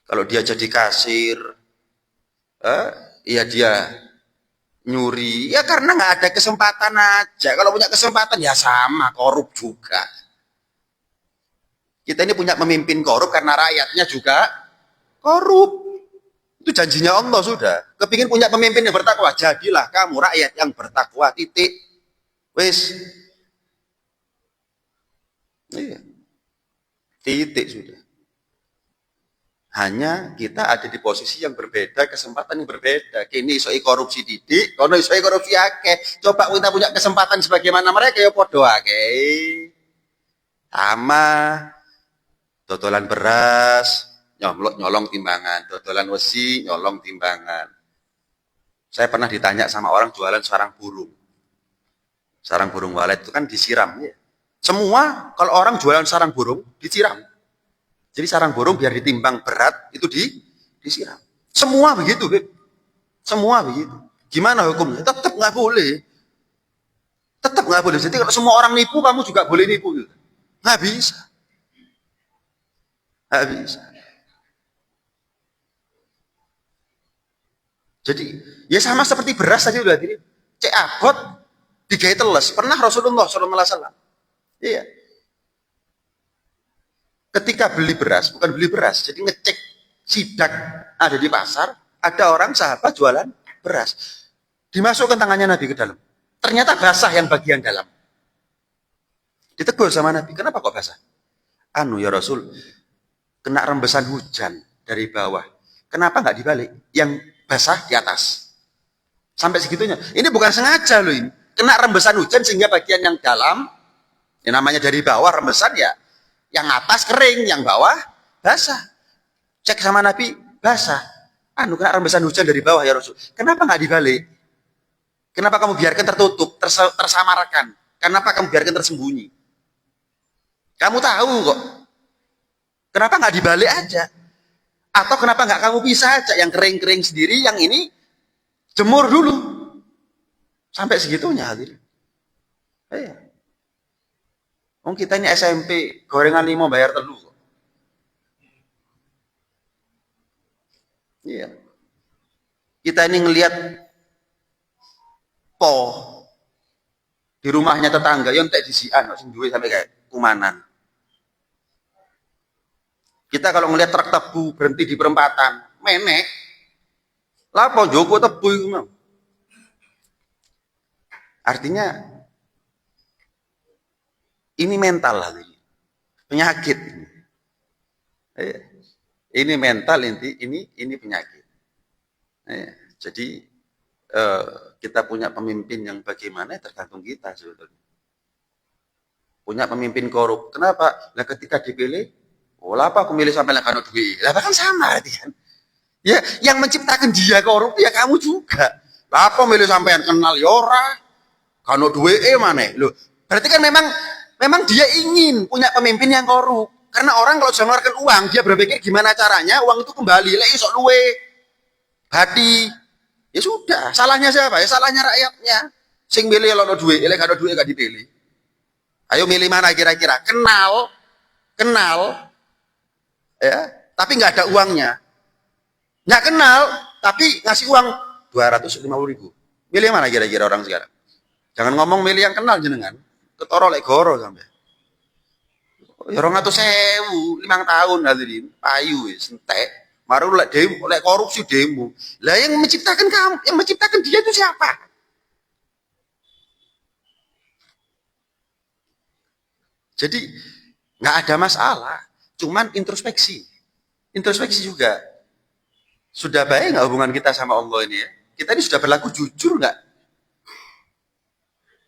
Kalau dia jadi kasir, ya dia nyuri, ya karena nggak ada kesempatan aja. Kalau punya kesempatan ya sama, korup juga. Kita ini punya pemimpin korup karena rakyatnya juga korup. Itu janjinya Allah sudah. Kepingin punya pemimpin yang bertakwa, jadilah kamu rakyat yang bertakwa, titik. Wis. Iya. Titik sudah. Hanya kita ada di posisi yang berbeda, kesempatan yang berbeda. Kini isoi korupsi didik, kono isoi korupsi akeh. Coba kita punya kesempatan sebagaimana mereka, ya podo akeh. Sama dodolan beras, nyolong timbangan, dodolan wesi, nyolong timbangan. Saya pernah ditanya sama orang jualan sarang burung. Sarang burung walet itu kan disiram. Ya. Semua kalau orang jualan sarang burung disiram. Jadi sarang burung biar ditimbang berat itu disiram. Semua begitu, Beb. Semua begitu. Gimana hukumnya? Tetap nggak boleh. Tetap nggak boleh. Jadi kalau semua orang nipu, kamu juga boleh nipu. Gitu. Nggak bisa. Nggak bisa. Jadi ya sama seperti beras tadi udah tadi. Cek abot digawe teles. Pernah Rasulullah SAW. Iya. Ketika beli beras, bukan beli beras, jadi ngecek sidak ada di pasar, ada orang sahabat jualan beras. Dimasukkan tangannya Nabi ke dalam. Ternyata basah yang bagian dalam. Ditegur sama Nabi, kenapa kok basah? Anu ya Rasul, kena rembesan hujan dari bawah. Kenapa nggak dibalik? Yang basah di atas. Sampai segitunya. Ini bukan sengaja loh ini. Kena rembesan hujan sehingga bagian yang dalam, yang namanya dari bawah rembesan ya, yang atas kering, yang bawah basah. Cek sama Nabi, basah. Anu kena rembesan hujan dari bawah ya Rasul. Kenapa nggak dibalik? Kenapa kamu biarkan tertutup, tersamarkan? Kenapa kamu biarkan tersembunyi? Kamu tahu kok. Kenapa nggak dibalik aja? Atau kenapa nggak kamu pisah aja? Yang kering-kering sendiri, yang ini jemur dulu. Sampai segitunya hadirin. Iya. Oh, kita ini SMP, gorengan 5 bayar telu. Iya. Kita ini ngelihat po di rumahnya tetangga, yang tak disian, sing duwe sampai kayak kumanan. Kita kalau ngelihat truk tebu berhenti di perempatan, menek. Lapo Joko tebu itu memang. Artinya ini mental lah ini. Penyakit ini. Ini mental ini penyakit. Jadi kita punya pemimpin yang bagaimana tergantung kita sebetulnya. Punya pemimpin korup. Kenapa? Nah ketika dipilih, apa aku milih sampai lah kanut duit? Lah kan sama berarti kan. Ya, yang menciptakan dia korup ya kamu juga. Lah apa milih sampean kenal Yora? Kanut duit mana? Loh, berarti kan memang dia ingin punya pemimpin yang korup. Karena orang kalau sudah mengeluarkan uang, dia berpikir gimana caranya uang itu kembali. Lah iso luwe. Hati. Ya sudah, salahnya siapa? Ya salahnya rakyatnya. Sing milih kalau duit, lek ada duit gak dipilih. Ayo milih mana kira-kira? Kenal, ya, tapi nggak ada uangnya. Nggak kenal, tapi ngasih uang 250.000. Milih mana kira-kira orang sekarang? Jangan ngomong milih yang kenal jenengan. Ketoro lek goro sampai. Ya 200.000, 5 tahun hadirin, payu wis entek. Maru lek demo, lek korupsi demo. Lah yang menciptakan kamu, yang menciptakan dia itu siapa? Jadi nggak ada masalah, cuman introspeksi juga. Sudah baik nggak hubungan kita sama Allah ini ya? Kita ini sudah berlaku jujur nggak?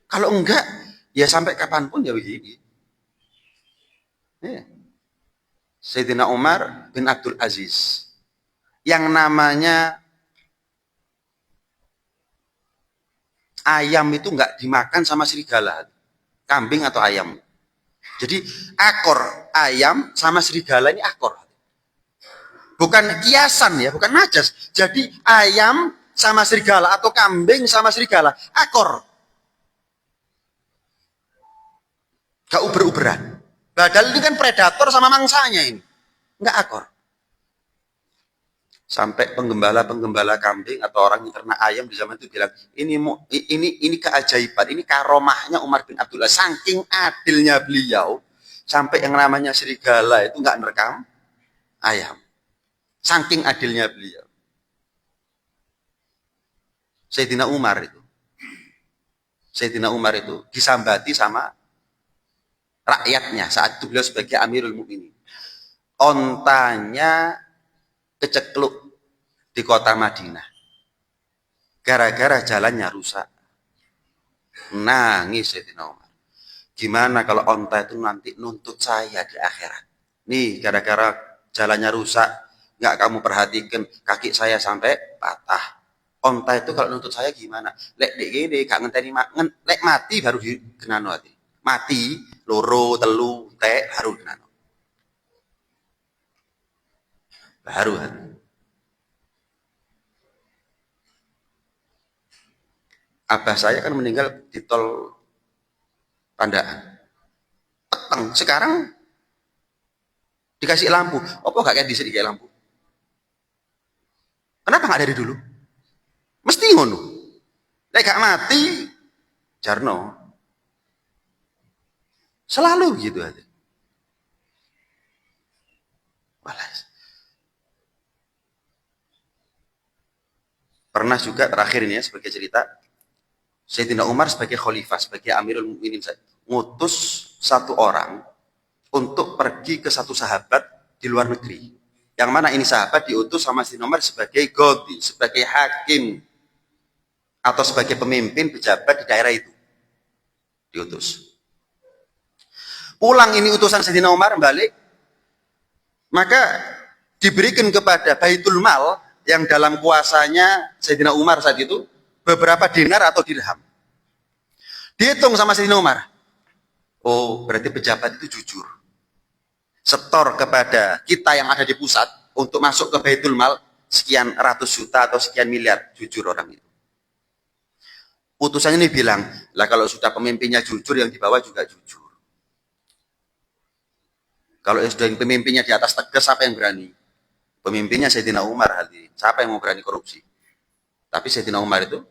Kalau enggak, ya sampai kapanpun ya begini. Ya. Sayyidina Umar bin Abdul Aziz, yang namanya ayam itu nggak dimakan sama serigala, kambing atau ayam. Jadi akor ayam sama serigala ini akor. Bukan kiasan ya, bukan najas. Jadi ayam sama serigala atau kambing sama serigala, akor. Gak uber-uberan. Padahal ini kan predator sama mangsanya ini. Enggak akor. Sampai penggembala kambing atau orang yang ternak ayam di zaman itu bilang, ini keajaiban, ini karomahnya Umar bin Abdullah. Saking adilnya beliau, sampai yang namanya serigala itu enggak nerekam ayam. Saking adilnya beliau. Sayyidina Umar itu disambati sama rakyatnya saat itu beliau sebagai Amirul Mukminin. Ontanya kecekluk di kota Madinah. Gara-gara jalannya rusak. Nangis Sayyidina Umar. Gimana kalau onta itu nanti nuntut saya di akhirat? Nih, gara-gara jalannya rusak, nggak kamu perhatikan kaki saya sampai patah. Onta itu kalau nuntut saya gimana? Lek dek gini gak ngenteni lek mati baru dikenano ati. Mati loro telu tek baru kenano. Baru ati. Abah saya kan meninggal di tol Pandaan. Peteng. Sekarang dikasih lampu. Apa gak kayak bisa dikasih lampu? Kenapa gak dari dulu? Mesti ngono. Lek gak mati, Jarno. Selalu gitu aja. Walas. Pernah juga terakhir ini ya sebagai cerita, Sayyidina Umar sebagai khalifah, sebagai Amirul Mukminin, ngutus satu orang untuk pergi ke satu sahabat di luar negeri. Yang mana ini sahabat diutus sama Sayyidina Umar sebagai godi, sebagai hakim, atau sebagai pemimpin pejabat di daerah itu. Diutus. Pulang ini utusan Sayyidina Umar balik, maka diberikan kepada Baitul Mal yang dalam kuasanya Sayyidina Umar saat itu beberapa dinar atau dirham. Dihitung sama Sayyidina Umar. Oh, berarti pejabat itu jujur. Setor kepada kita yang ada di pusat untuk masuk ke Baitul Mal sekian ratus juta atau sekian miliar, jujur orang itu. Utusannya ini bilang, lah kalau sudah pemimpinnya jujur, yang di bawah juga jujur. Kalau yang sudah pemimpinnya di atas tegas, siapa yang berani? Pemimpinnya Sayyidina Umar hadirin. Siapa yang mau berani korupsi? Tapi Sayyidina Umar itu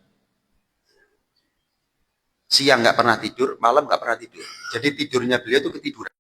siang nggak pernah tidur, malam nggak pernah tidur. Jadi tidurnya beliau itu ketiduran.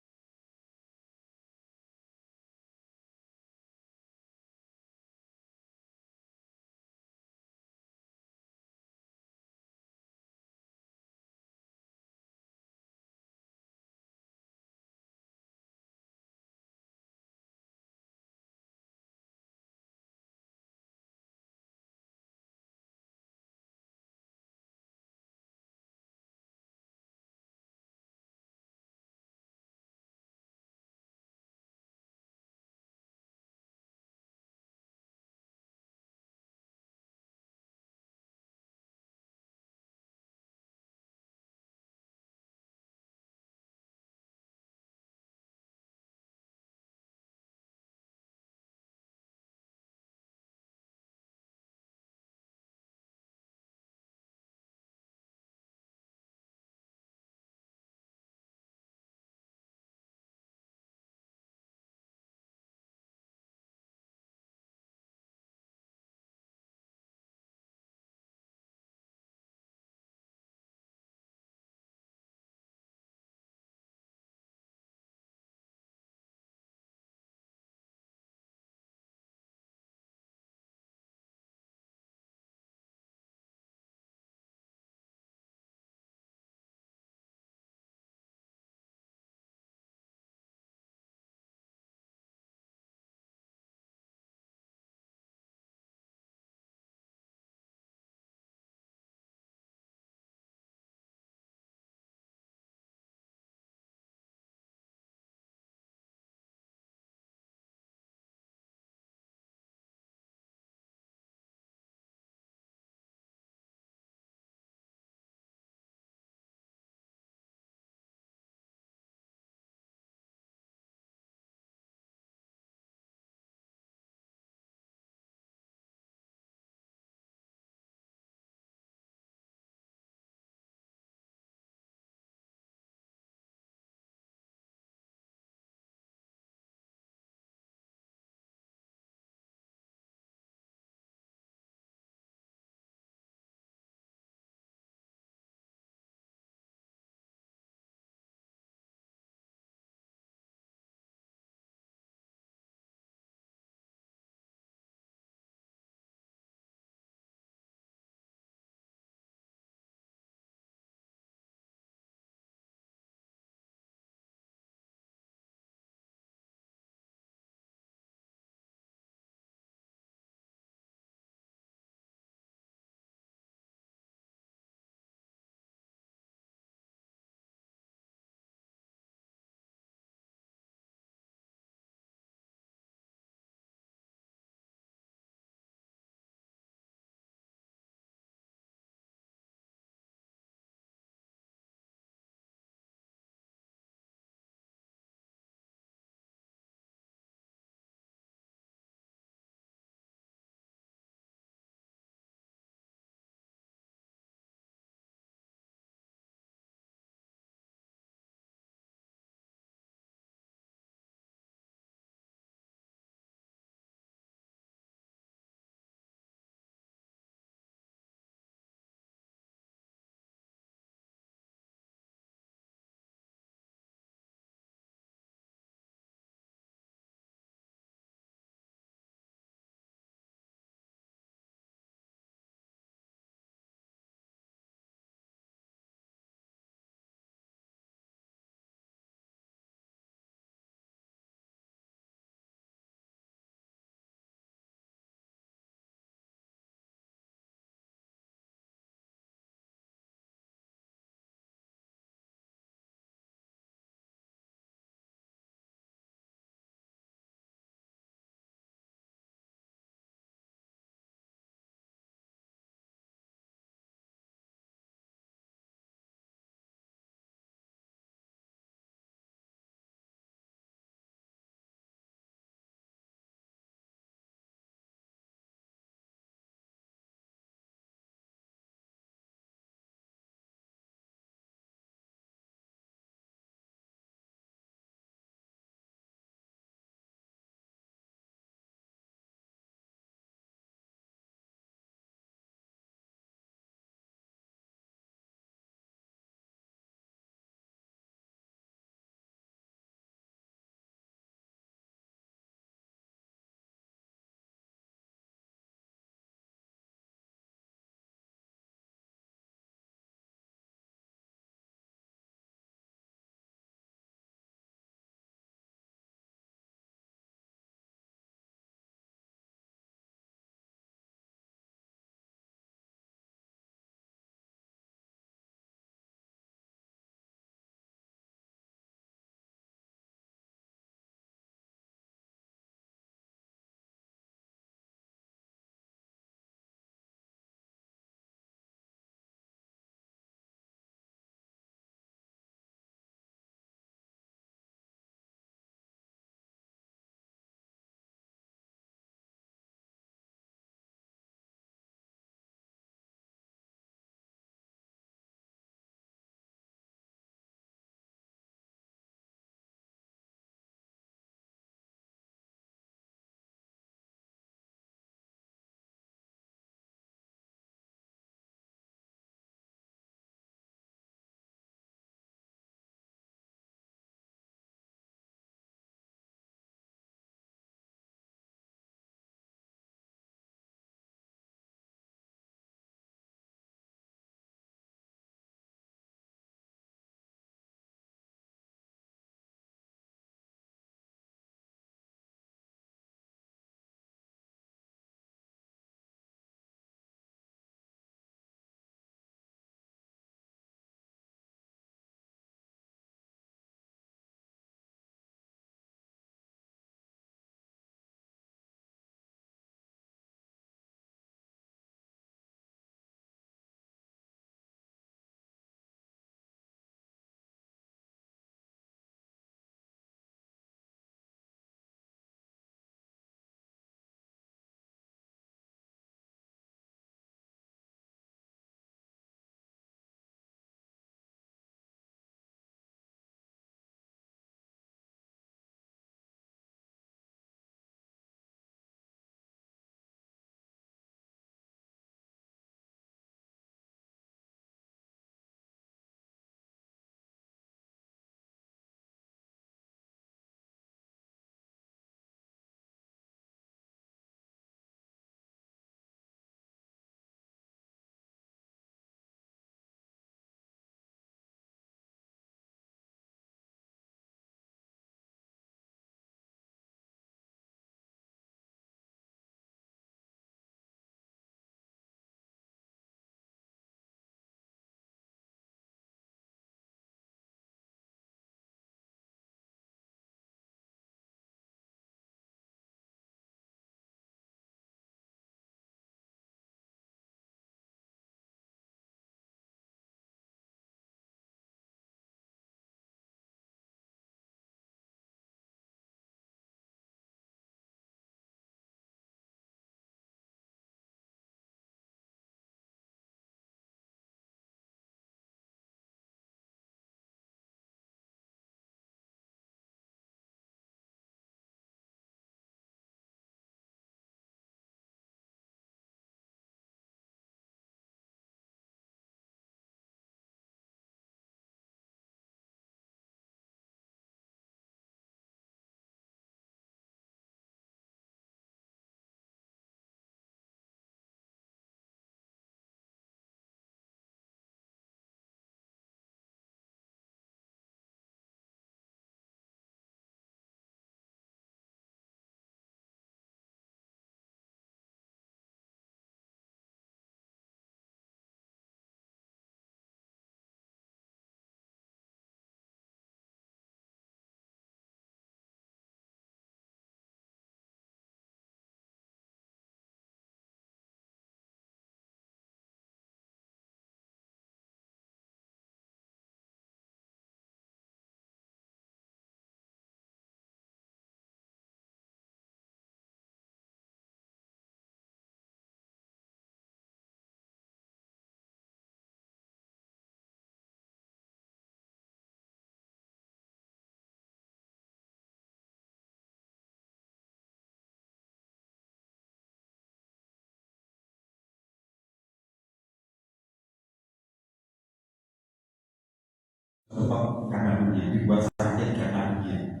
dicopot kandangnya, dibuat sakit kandangnya.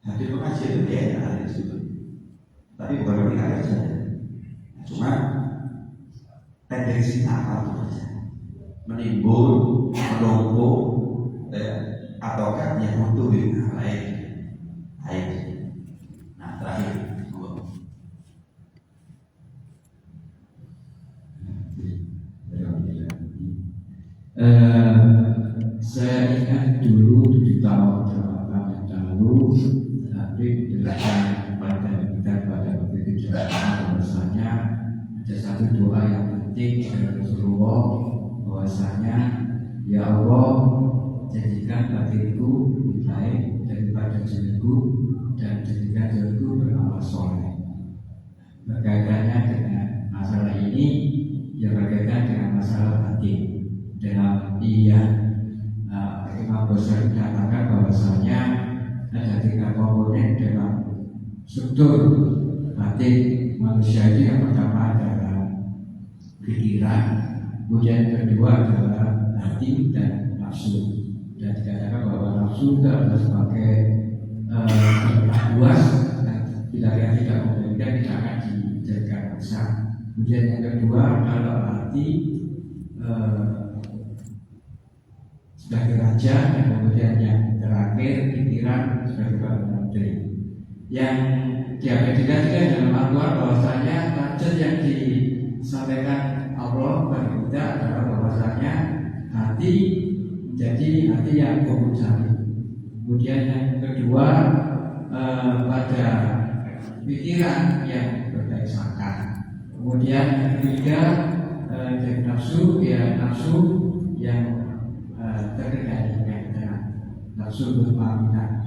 Hadir pengajian itu enak ada di situ, tapi bukan berarti nggak kerja. Cuma tendensinya apa itu kerja, menimbul, menumpuk, ataukah yang butuh lain. Nah terakhir, saya ingat dulu 7 tahun yang lalu, Habib berikan pada kita pada waktu itu bahwasanya ada satu doa yang penting dari Rasulullah, bahwasanya ya Allah jadikan batinku lebih baik daripada zahirku dan jadikan zahirku beramal soleh. Berkaitannya dengan masalah ini, ya berkaitan dengan masalah batin. Dalam Imam Ghazali katakan bahwasanya ada 3 komponen dalam struktur batin manusia ini. Yang pertama adalah pikiran, kemudian yang kedua adalah hati dan nafsu. Dan dikatakan bahwa nafsu itu adalah sebagai buas, dan bila yang tidak memberikan tidak akan dijadikan besar. Kemudian yang kedua adalah hati sebagai raja, dan kemudian yang terakhir pikiran sebagai menteri. Yang diabadikan dalam Al-Quran bahwasanya target yang disampaikan Allah kepada kita adalah bahwasanya hati menjadi hati yang berjari. Kemudian yang kedua pada pikiran yang berbaik sangka. Kemudian yang ketiga dari nafsu, ya nafsu yang terkait dengan nafsu bermaminat.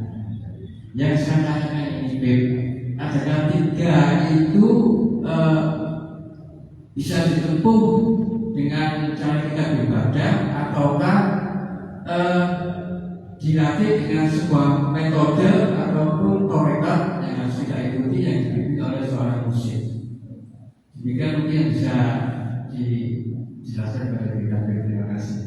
Yang saya tanyakan ini, adakah 3 itu bisa ditempuh dengan cara kita beribadah, ataukah dilatih dengan sebuah metode ataupun tarekat yang harus kita ikuti yang dipimpin oleh seorang musyrik? Demikian mungkin bisa dijelaskan kepada kita. Terima kasih.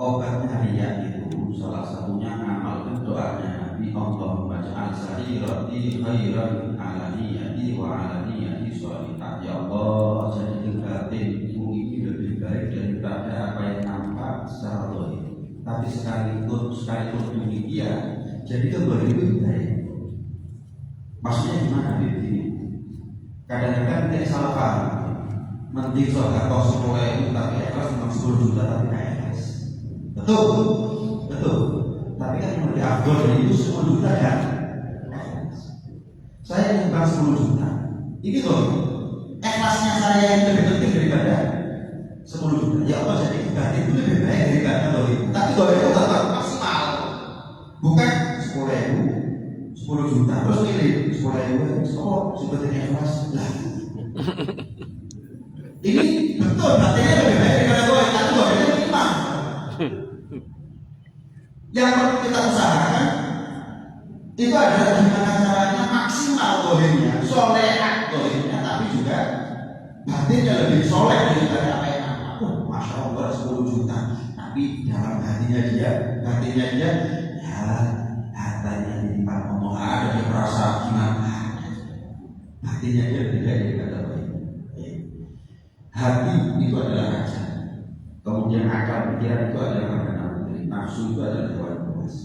Obatnya riya itu salah satunya ngamalkan doanya Nabi, Allahumma ja'al sa'irati khairan ala niyati wa ala niyati sholihah. Ya Allah, jadikan batinku ini lebih baik daripada apa yang nampak secara zahir. Tapi sekalipun demikian, jadikan batinku lebih baik. Maksudnya gimana ini? Kadang-kadang kita salah paham. Mending sodakoh 10.000 tapi ikhlas cuma 10 juta tapi nggak ikhlas. Betul. Tapi kan yang lebih afdol dari itu 10 juta ya. Saya nyumbang 10 juta. Ini loh, ikhlasnya saya yang lebih penting daripada 10 juta. Ya Allah, jadi batin itu lebih baik daripada loh. Tapi loh itu tetap maksimal. Bukan 10 juta terus milih 10.000. Oh, sebetulnya ikhlas lah. Ini betul, batinnya lebih baik daripada gue, tapi gue ini lima. Yang perlu kita usahakan itu adalah gimana caranya maksimal dohirnya, solehat dohirnya, tapi juga batinnya lebih soleh daripada apa yang nampak. Masya Allah 10 juta, tapi dalam batinnya dia, ya hartanya di tempat ngomong ada, dia merasa gimana. Batinnya dia lebih baik daripada hati itu adalah raja, kemudian akal pikiran itu adalah makanan menteri, nafsu itu adalah hewan buas.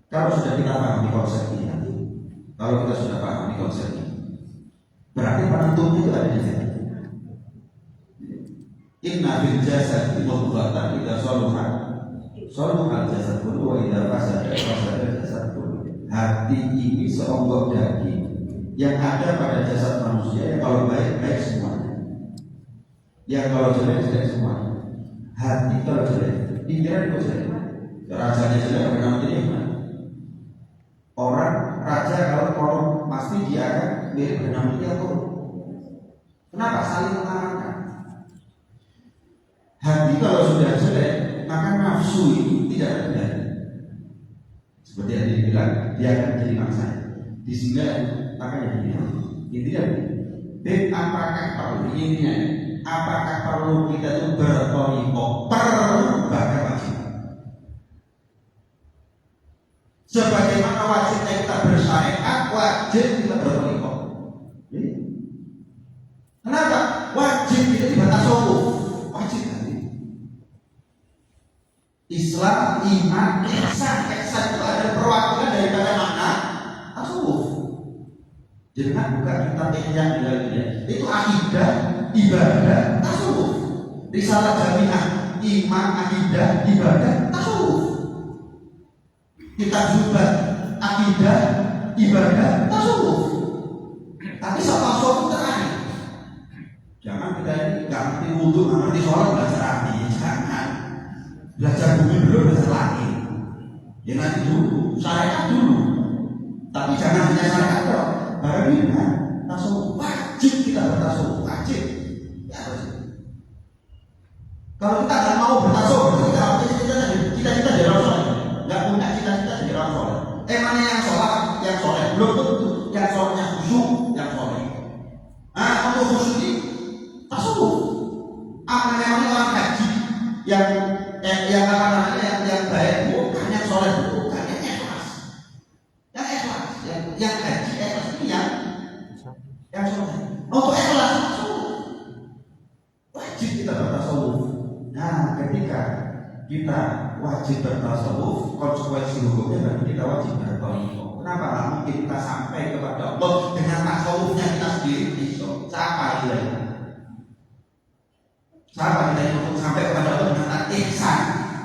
Kalau sudah kita pahami konsep ini nanti, kalau kita sudah pahami konsep ini, berarti penentunya itu ada di hati. Inna bil jasad mudghatan idza salaha salaha al jasad kullu wa idza fasada fasada jasad kullu. Hati ini seonggok daging yang ada pada jasad manusia, yang kalau baik baik semuanya, yang kalau jelek semuanya. Hati kalau jelek, pikiran itu jelek. Rajanya jelek, bagaimana jadi gimana? Orang raja kalau korup pasti dia akan mirip dengan dia korup. Kenapa? Saling mengamankan. Hati kalau sudah jelek, maka nafsu itu tidak terkendali. Seperti yang dibilang, dia akan menjadi mangsa. Di sini akan jadi binatang. Intinya, apakah kalau inginnya apakah perlu kita itu bertoriko? Perlu, bahkan wajib. Sebagaimana wajibnya kita bersyariat, wajib kita bertoriko. Kenapa? Wajib kita tidak tasawuf. Wajib tadi. Islam, iman, ihsan itu ada perwakilan daripada makna tasawuf. Jangan bukan kita ihya itu akidah, ibadah, tasawuf. Risalah jamiah, iman, akidah, ibadah, tasawuf. Kita zubat, akidah, ibadah, tasawuf. Tapi sama tasawuf terakhir. Jangan kita ini nggak ngerti wudhu, nggak ngerti sholat, belajar hati. Jangan. Belajar bumi dulu, belajar lagi. Ya nanti dulu, syariat dulu. Tapi jangan hanya syariat dong. Baru ini kan, tasawuf wajib kita bertasawuf, wajib. Ya wajib. Kalau kita nggak mau bertasawuf, kita jadi orang soleh. Nggak punya cita-cita jadi orang soleh. Mana yang sholat, yang soleh? Belum tentu. Yang sholatnya khusyuk, yang soleh. Untuk khusyuk ini tasawuf. Namanya orang haji yang apa namanya yang baik, bukan yang soleh, bukan yang ikhlas. Yang ikhlas, yang haji ikhlas ini yang soleh. Untuk ikhlas tasawuf wajib kita bertasawuf. Nah, ketika kita wajib bertasawuf, konsekuensi hukumnya berarti kita wajib bertoriko. Kenapa? Nah, mungkin kita sampai kepada Allah dengan tasawufnya kita sendiri. Siapa dia? Siapa kita yang untuk sampai kepada Allah dengan ihsan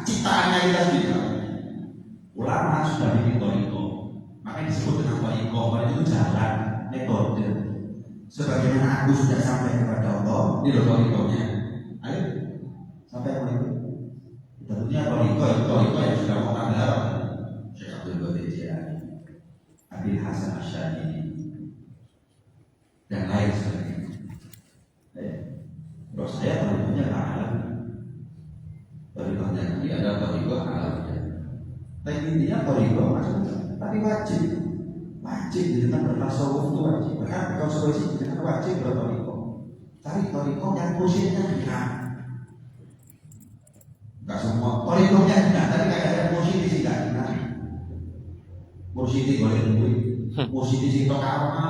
ciptaannya kita sendiri? Ulama sudah bikin toriko, makanya disebut dengan toriko. Toriko itu jalan, metode. Sebagaimana aku sudah sampai kepada Allah, ini loh torikonya. Ayo sampai kepada itu. Tentunya toriko yang sudah mau tanggal Syekh Abdul Qadir Jilani, Abil Hasan Asy'ari dan lain sebagainya. Terus saya torikonya halal. Torikonya ini ada toriko halal. Tapi intinya toriko maksudnya, tapi wajib. Wajib dengan bertasawuf itu wajib. Bahkan konsekuensi dengan wajib bertoriko. Cari toriko yang kursinya benar. Enggak semua torikonya benar, tapi kayak ada kursi di sini kan benar. Kursi itu boleh duit. Kursi di situ karena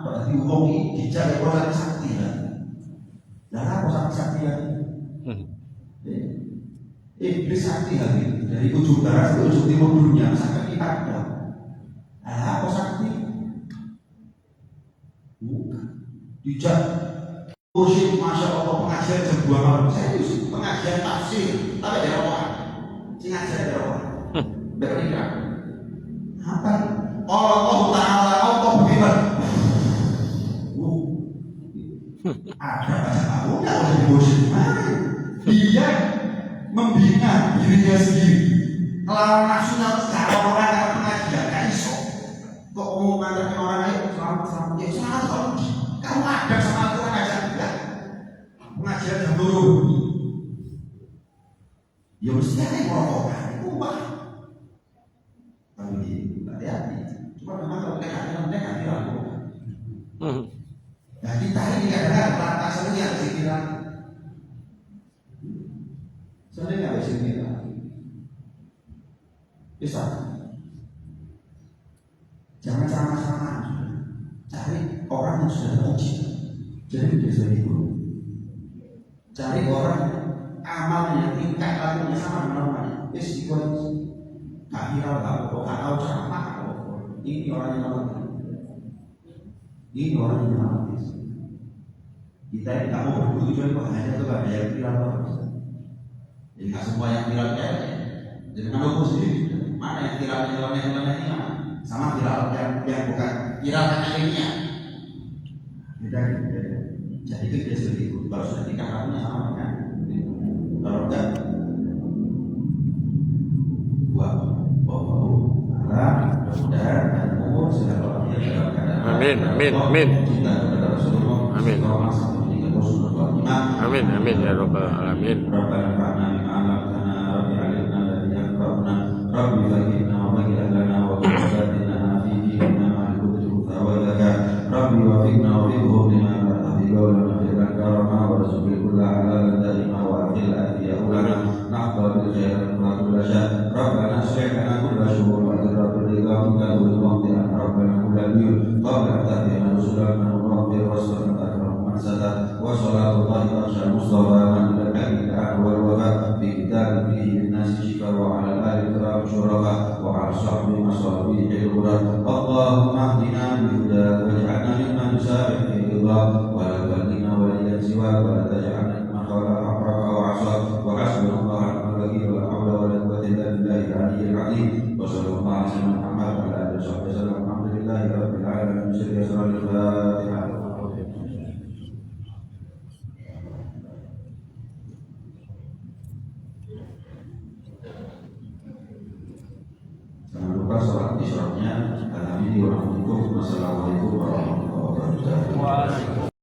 berarti uang ini dijaga oleh sakti lah. Lah apa sakti ya? Iblis sakti lagi dari ujung barat ke ujung timur dunia sampai kita ada. Lah apa sakti? Bukan. Dijak kursi, masya Allah, pengajian jam 2 malam. Serius, pengajian tafsir, tapi ada orang. Sing ngajar ada orang. Berikrar. Apa? Allah Taala Allah bagaimana? Ada baca tahu nggak oleh kursi? Dia membina dirinya sendiri. Kalau nafsunya sekarang orang yang pengajian kan iso. Kok mau nganterin orang lain selamat ya selamat kalau kamu ada sama Al-Quran aja enggak. Pengajian jam 2. Ya mestinya kan merokokan itu ubah. Tapi hati-hati. Cuma memang kalau nekat dilakukan. Nah kita ini kadang-kadang rata semuanya pikiran. Sebenarnya nggak bisa kita. Bisa. Jangan sama-sama. Cari orang yang sudah teruji. Jadi dia sudah guru. Cari orang amalnya, tingkat lakunya sama dengan orangnya. Yes, ikut. Tak viral tahu, tak tahu ceramah. Ini orang yang normal. Ini orang yang normal. Kita ini tak mau berburu kecuali pengajar itu ada yang viral. Jadi nggak semua yang viral kayak. Jadi kan aku sendiri. Mana yang viral ini mana? Sama viral yang bukan viral hanya ini. Beda. Jadi itu dia seperti itu. Kalau sudah tingkat lakunya sama dengan. Kalau enggak, buat arah, mudah dan umur segala orang dalam keadaan. Amin. Kita kepada Rasulullah. Amin. Amin. Amin ya rabbal alamin. Rabbana fa'na bima 'allamtana rabbi 'allimna alladhi yanfa'una rabbi faqihna wa baghfir lana wa qina fi dinina ma'al kutub wa zakat rabbi wafiqna wa fiqhum lima ta'ti qawlana fi karama wa rasulina خيرا ولا كل شر ربنا اصلح لنا كل شؤون واجر بالرضا منك والموت عن ربنا كل بيوت قبل ان تاتينا رسلا من ربك واصبر اكرم من ستر وصلاه الله ارشى المصطفى من الى الحق العدل والوفاء في كتاب فيه للناس شفاء وعلى الال الكرام شرفاء وعلى الصحب مصابيح الهدى اللهم اهدنا بهداك واجعلنا ممن يسارع في رضاك ولا تهدنا وليا سواك ولا تجعلنا ممن خالف امرك وعصاك وحسبنا الله ونعم الوكيل ولا حول ولا قوه الا بالله العلي العظيم وصلى الله على سيدنا محمد وعلى اله وصحبه وسلم الحمد لله رب العالمين بسر اسرار الفاتحه. Jangan lupa sholat isyraqnya. Amin. Wassalamualaikum warahmatullahi wabarakatuh.